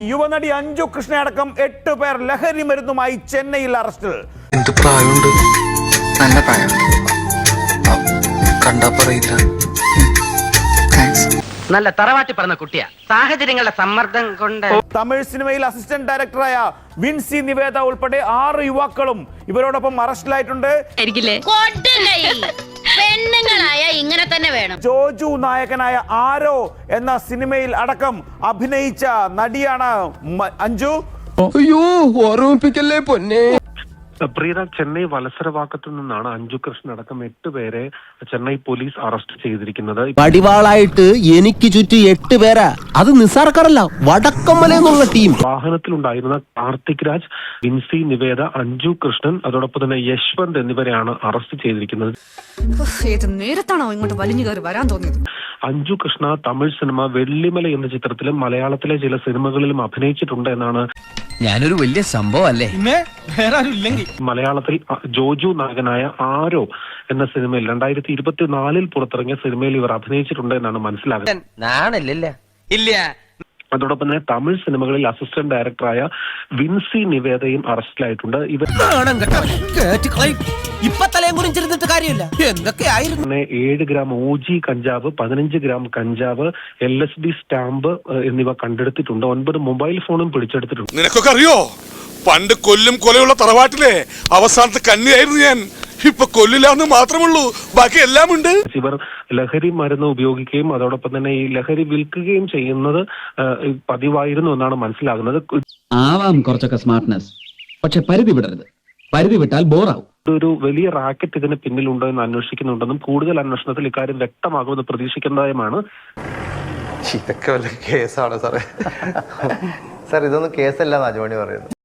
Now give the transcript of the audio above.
യുവനടി അഞ്ജു കൃഷ്ണ അടക്കം 8 പേർ ലഹരി മരുന്നുമായി ചെന്നൈയിൽ അറസ്റ്റിൽ. എന്ത് പ്രായമുണ്ട്? നല്ല പ്രായം. കണ്ടാ പറയില്ല. നല്ല തറവാട്ടി പറഞ്ഞ കുട്ടിയാ. സാഹചര്യങ്ങളുടെ സമ്മർദ്ദം കൊണ്ട് തമിഴ് സിനിമയിൽ അസിസ്റ്റന്റ് ഡയറക്ടറായ വിൻസി നിവേദ ഉൾപ്പെടെ 6 യുവാക്കളും ഇവരോടൊപ്പം അറസ്റ്റിലായിട്ടുണ്ട്. പെണ്ണുങ്ങളായ ഇങ്ങനെ തന്നെ വേണം. ജോജു നായകനായ ആരോ എന്ന സിനിമയിൽ അടക്കം അഭിനയിച്ച നടിയാണ് അഞ്ജു. അയ്യോ, ഓർമ്മിപ്പിക്കല്ലേ പൊന്നെ. പ്രിയത, ചെന്നൈ വലസരവാക്കത്തു നിന്നാണ് അഞ്ജു കൃഷ്ണ അടക്കം 8 പേരെ ചെന്നൈ പോലീസ് അറസ്റ്റ് ചെയ്തിരിക്കുന്നത്. പടിവാളായിട്ട് എനിക്ക് ചുറ്റും 8 പേരാ. അത് നിസ്സാർക്കാരല്ല, വടക്കമ്മല എന്നുള്ള ടീം. വാഹനത്തിലുണ്ടായിരുന്ന കാർത്തിക് രാജ്, വിൻസി നിവേദ, അഞ്ജു കൃഷ്ണൻ, അതോടൊപ്പം തന്നെ യശ്വന്ത് എന്നിവരെയാണ് അറസ്റ്റ് ചെയ്തിരിക്കുന്നത്. ഏത് നേരത്താണോ ഇങ്ങോട്ട് വലിഞ്ഞു കയറി വരാൻ തോന്നിയത്? അഞ്ജു കൃഷ്ണ തമിഴ് സിനിമ വെള്ളിമല എന്ന ചിത്രത്തിലും മലയാളത്തിലെ ചില സിനിമകളിലും അഭിനയിച്ചിട്ടുണ്ട് എന്നാണ്. ഞാനൊരു വലിയ സംഭവം അല്ലേ? മലയാളത്തിൽ ജോജു നായകനായ ആരോ എന്ന സിനിമയിൽ 2024 പുറത്തിറങ്ങിയ സിനിമയിൽ ഇവർ അഭിനയിച്ചിട്ടുണ്ട് എന്നാണ് മനസ്സിലാകുന്നത്. ഇല്ല. അതോടൊപ്പം തന്നെ തമിഴ് സിനിമകളിൽ അസിസ്റ്റന്റ് ഡയറക്ടറായ വിൻസി നിവേദയും അറസ്റ്റിലായിട്ടുണ്ട്. ഇവർ 7 ഗ്രാം OG കഞ്ചാവ്, 15 ഗ്രാം കഞ്ചാവ്, LSD സ്റ്റാമ്പ് എന്നിവ കണ്ടെടുത്തിട്ടുണ്ട്. 9 മൊബൈൽ ഫോണും പിടിച്ചെടുത്തിട്ടുണ്ട്. നിനക്കൊക്കെ അറിയോ, പണ്ട് കൊല്ലും കൊലയുള്ള തറവാട്ടിലെ അവസാനത്തെ കന്നിയായിരുന്നു ഞാൻ. ഇപ്പൊ കൊല്ലില്ലാന്ന് മാത്രമുള്ളൂ, ബാക്കി എല്ലാം ഉണ്ട്. ഇവർ ലഹരി മരുന്ന് ഉപയോഗിക്കുകയും അതോടൊപ്പം തന്നെ ഈ ലഹരി വിൽക്കുകയും ചെയ്യുന്നത് പതിവായിരുന്നു എന്നാണ് മനസ്സിലാകുന്നത്. ആവാം കുറച്ചൊക്കെ സ്മാർട്ട്നെസ്, പക്ഷെ പരിധി വിടരുത്. പരിധി വിട്ടാൽ ബോറാവും. ഒരു വലിയ റാക്കറ്റ് ഇതിന് പിന്നിലുണ്ടോ എന്ന് അന്വേഷിക്കുന്നുണ്ടെന്നും കൂടുതൽ അന്വേഷണത്തിൽ ഇക്കാര്യം വ്യക്തമാകുമെന്ന് പ്രതീക്ഷിക്കുന്നതായുമാണ്. ഇതൊക്കെ വല്ല കേസാണ് സാറേ? സാർ, ഇതൊന്നും കേസല്ല എന്നാ ജോണി പറയുന്നത്.